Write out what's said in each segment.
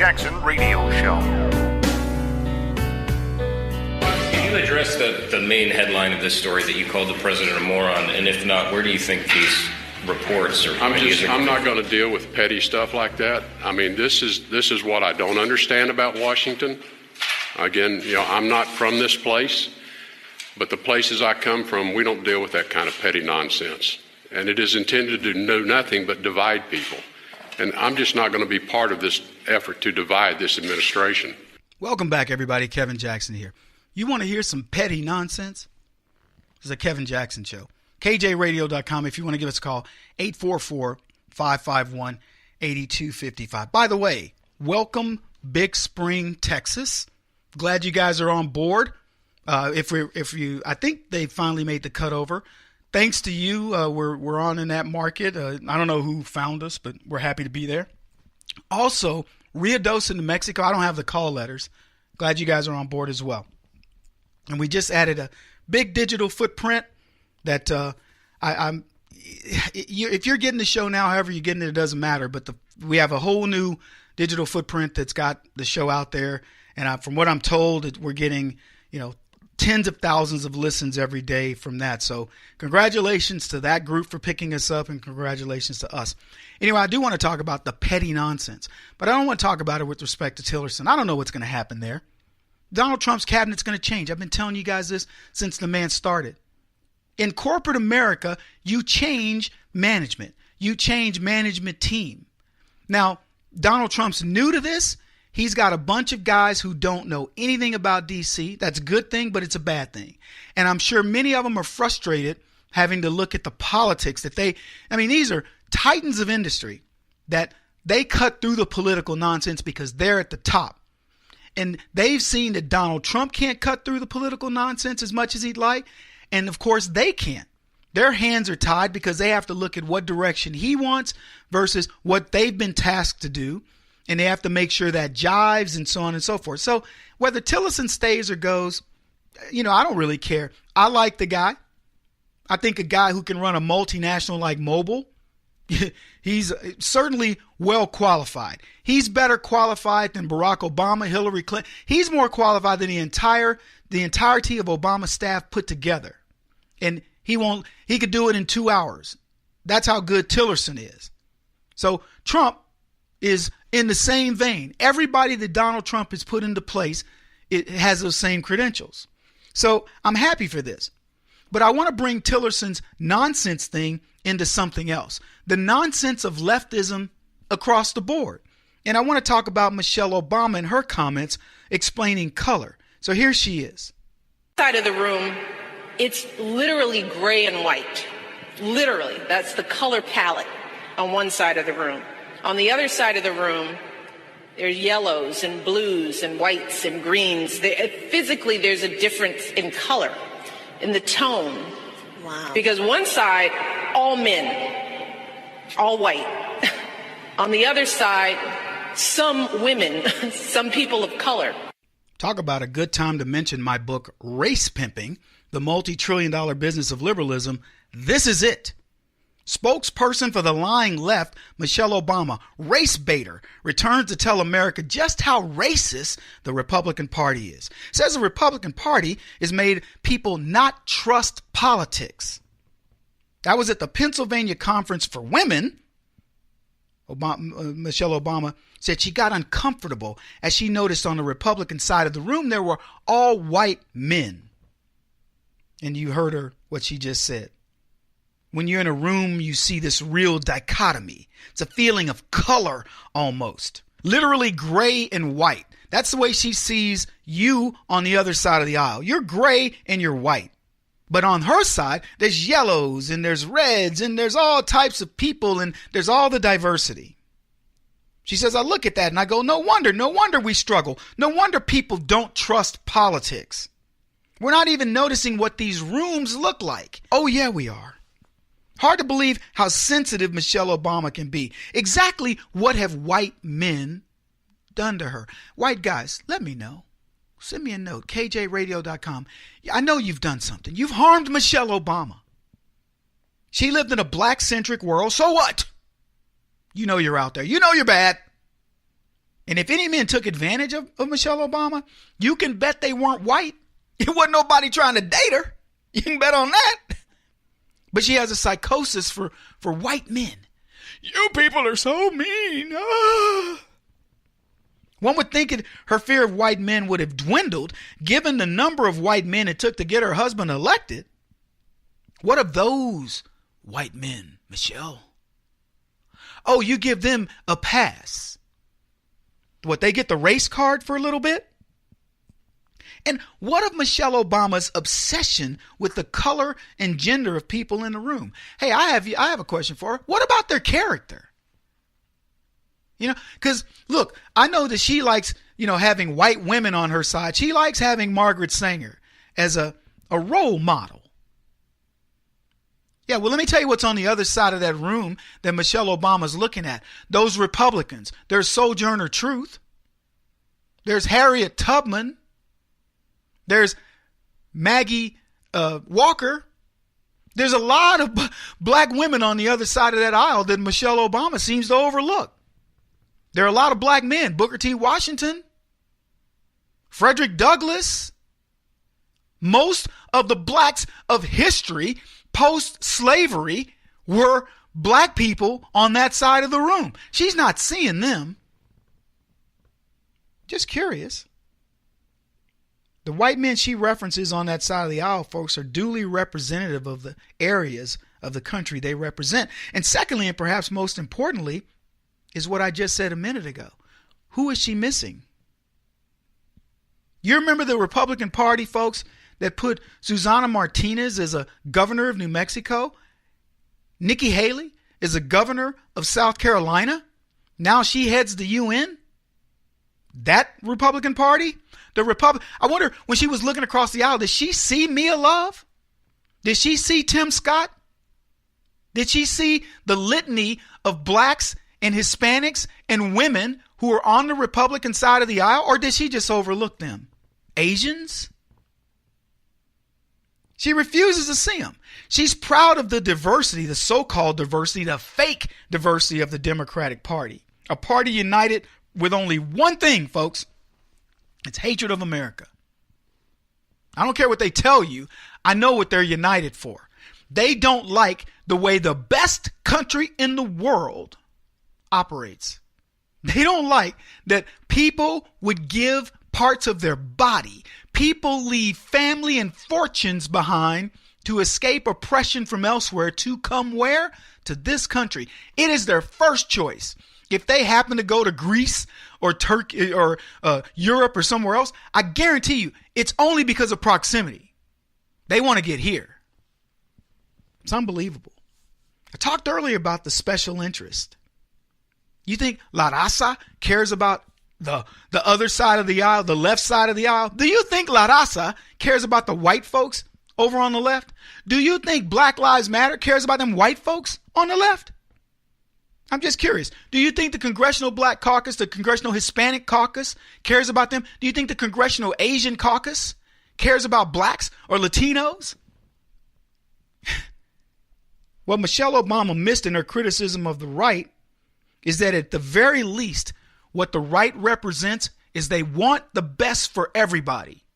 Jackson Radio Show. Can you address the main headline of this story that you called the president a moron? And if not, where do you think these reports or I'm not going to deal with petty stuff like that. I mean, this is what I don't understand about Washington. Again, I'm not from this place, but the places I come from, we don't deal with that kind of petty nonsense. And it is intended to do nothing but divide people. And I'm just not going to be part of this effort to divide this administration. Welcome back, everybody. Kevin Jackson here. You want to hear some petty nonsense? This is a Kevin Jackson show. KJRadio.com if you want to give us a call, 844-551-8255. By the way, welcome Big Spring, Texas. Glad you guys are on board. I think they finally made the cutover. Thanks to you, we're on in that market. I don't know who found us, but we're happy to be there. Also, Ruidoso, New Mexico. I don't have the call letters. Glad you guys are on board as well. And we just added a big digital footprint that if you're getting the show now, however you're getting it, it doesn't matter. But we have a whole new digital footprint that's got the show out there. And from what I'm told, we're getting, tens of thousands of listens every day from that. So congratulations to that group for picking us up, and congratulations to us. Anyway, I do want to talk about the petty nonsense, but I don't want to talk about it with respect to Tillerson. I don't know what's going to happen there. Donald Trump's cabinet's going to change. I've been telling you guys this since the man started. In corporate America, you change management. You change management team. Now, Donald Trump's new to this. He's got a bunch of guys who don't know anything about D.C. That's a good thing, but it's a bad thing. And I'm sure many of them are frustrated having to look at the politics that these are titans of industry that they cut through the political nonsense because they're at the top. And they've seen that Donald Trump can't cut through the political nonsense as much as he'd like. And of course, they can't. Their hands are tied because they have to look at what direction he wants versus what they've been tasked to do. And they have to make sure that jives and so on and so forth. So whether Tillerson stays or goes, I don't really care. I like the guy. I think a guy who can run a multinational like Mobile, he's certainly well qualified. He's better qualified than Barack Obama, Hillary Clinton. He's more qualified than the entirety of Obama's staff put together. And he could do it in 2 hours. That's how good Tillerson is. So Trump is in the same vein. Everybody that Donald Trump has put into place, it has those same credentials. So I'm happy for this. But I want to bring Tillerson's nonsense thing into something else. The nonsense of leftism across the board. And I want to talk about Michelle Obama and her comments explaining color. So here she is. Side of the room, it's literally gray and white. Literally, that's the color palette on one side of the room. On the other side of the room, there's yellows and blues and whites and greens. Physically, there's a difference in color, in the tone. Wow. Because one side, all men, all white. On the other side, some women, some people of color. Talk about a good time to mention my book, Race Pimping, The Multi-Trillion-Dollar Business of Liberalism. This is it. Spokesperson for the lying left, Michelle Obama, race baiter, returns to tell America just how racist the Republican Party is. Says the Republican Party has made people not trust politics. That was at the Pennsylvania Conference for Women. Michelle Obama said she got uncomfortable as she noticed on the Republican side of the room there were all white men. And you heard her, what she just said. When you're in a room, you see this real dichotomy. It's a feeling of color almost. Literally gray and white. That's the way she sees you on the other side of the aisle. You're gray and you're white. But on her side, there's yellows and there's reds and there's all types of people and there's all the diversity. She says, I look at that and I go, no wonder we struggle. No wonder people don't trust politics. We're not even noticing what these rooms look like. Oh, yeah, we are. Hard to believe how sensitive Michelle Obama can be. Exactly what have white men done to her? White guys, let me know. Send me a note, KJRadio.com. I know you've done something. You've harmed Michelle Obama. She lived in a black-centric world, so what? You know you're out there. You know you're bad. And if any men took advantage of Michelle Obama, you can bet they weren't white. It wasn't nobody trying to date her. You can bet on that. But she has a psychosis for white men. You people are so mean. Ah. One would think her fear of white men would have dwindled given the number of white men it took to get her husband elected. What of those white men, Michelle? Oh, you give them a pass. What, they get the race card for a little bit? And what of Michelle Obama's obsession with the color and gender of people in the room? Hey, I have a question for her. What about their character? You know, because look, I know that she likes, having white women on her side. She likes having Margaret Sanger as a role model. Yeah, well, let me tell you what's on the other side of that room that Michelle Obama's looking at. Those Republicans. There's Sojourner Truth. There's Harriet Tubman. There's Maggie Walker. There's a lot of black women on the other side of that aisle that Michelle Obama seems to overlook. There are a lot of black men. Booker T. Washington, Frederick Douglass. Most of the blacks of history post-slavery were black people on that side of the room. She's not seeing them. Just curious. The white men she references on that side of the aisle, folks, are duly representative of the areas of the country they represent. And secondly, and perhaps most importantly, is what I just said a minute ago. Who is she missing? You remember the Republican Party, folks, that put Susana Martinez as a governor of New Mexico? Nikki Haley is a governor of South Carolina. Now she heads the UN. That Republican Party? I wonder, when she was looking across the aisle, did she see Mia Love? Did she see Tim Scott? Did she see the litany of blacks and Hispanics and women who are on the Republican side of the aisle? Or did she just overlook them? Asians? She refuses to see them. She's proud of the diversity, the so-called diversity, the fake diversity of the Democratic Party. A party united with only one thing, folks. It's hatred of America. I don't care what they tell you. I know what they're united for. They don't like the way the best country in the world operates. They don't like that people would give parts of their body. People leave family and fortunes behind to escape oppression from elsewhere to come where? To this country. It is their first choice. If they happen to go to Greece or Turkey or Europe or somewhere else, I guarantee you it's only because of proximity. They want to get here. It's unbelievable. I talked earlier about the special interest. You think La Raza cares about the other side of the aisle, the left side of the aisle? Do you think La Raza cares about the white folks over on the left? Do you think Black Lives Matter cares about them white folks on the left? I'm just curious. Do you think the Congressional Black Caucus, the Congressional Hispanic Caucus cares about them? Do you think the Congressional Asian Caucus cares about blacks or Latinos? What Michelle Obama missed in her criticism of the right is that at the very least, what the right represents is they want the best for everybody.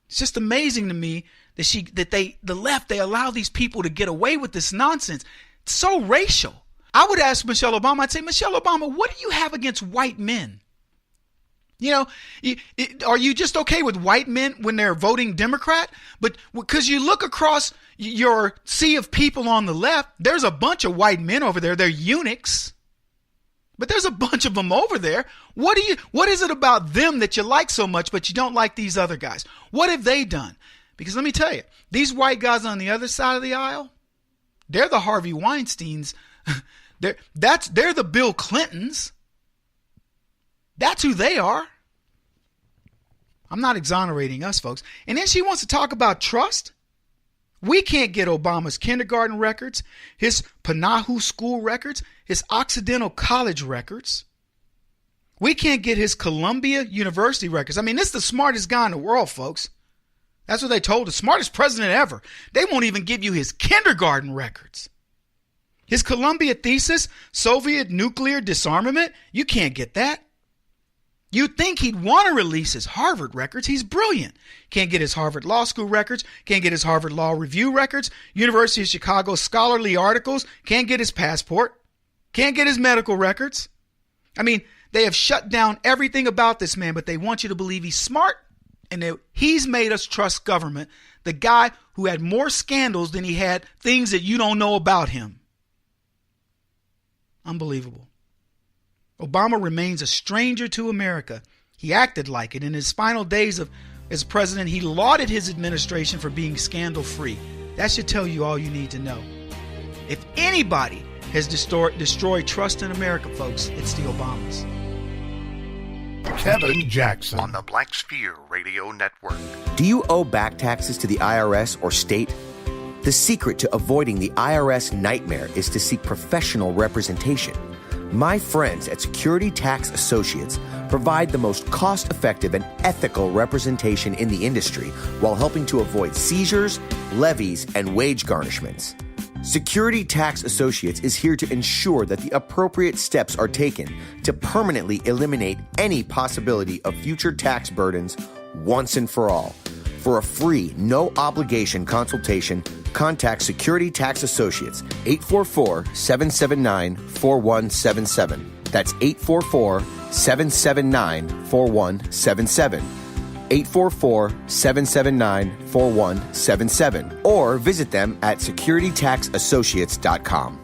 It's just amazing to me that the left, they allow these people to get away with this nonsense. It's so racial. I would ask Michelle Obama, I'd say, Michelle Obama, what do you have against white men? Are you just okay with white men when they're voting Democrat? But because you look across your sea of people on the left, there's a bunch of white men over there. They're eunuchs. But there's a bunch of them over there. What is it about them that you like so much, but you don't like these other guys? What have they done? Because let me tell you, these white guys on the other side of the aisle, they're the Harvey Weinsteins. They're the Bill Clintons. That's who they are. I'm not exonerating us, folks. And then she wants to talk about trust. We can't get Obama's kindergarten records, his Panahu school records, his Occidental College records. We can't get his Columbia University records. I mean, this is the smartest guy in the world, folks. That's what they told us. Smartest president ever. They won't even give you his kindergarten records. His Columbia thesis, Soviet nuclear disarmament, you can't get that. You'd think he'd want to release his Harvard records. He's brilliant. Can't get his Harvard Law School records. Can't get his Harvard Law Review records. University of Chicago scholarly articles. Can't get his passport. Can't get his medical records. I mean, they have shut down everything about this man, but they want you to believe he's smart and that he's made us trust government. The guy who had more scandals than he had things that you don't know about him. Unbelievable. Obama remains a stranger to America. He acted like it. In his final days as president, he lauded his administration for being scandal-free. That should tell you all you need to know. If anybody has destroyed trust in America, folks, it's the Obamas. Kevin Jackson on the Black Sphere Radio Network. Do you owe back taxes to the IRS or state? The secret to avoiding the IRS nightmare is to seek professional representation. My friends at Security Tax Associates provide the most cost-effective and ethical representation in the industry while helping to avoid seizures, levies, and wage garnishments. Security Tax Associates is here to ensure that the appropriate steps are taken to permanently eliminate any possibility of future tax burdens once and for all. For a free, no-obligation consultation, contact Security Tax Associates, 844-779-4177. That's 844-779-4177. 844-779-4177. Or visit them at securitytaxassociates.com.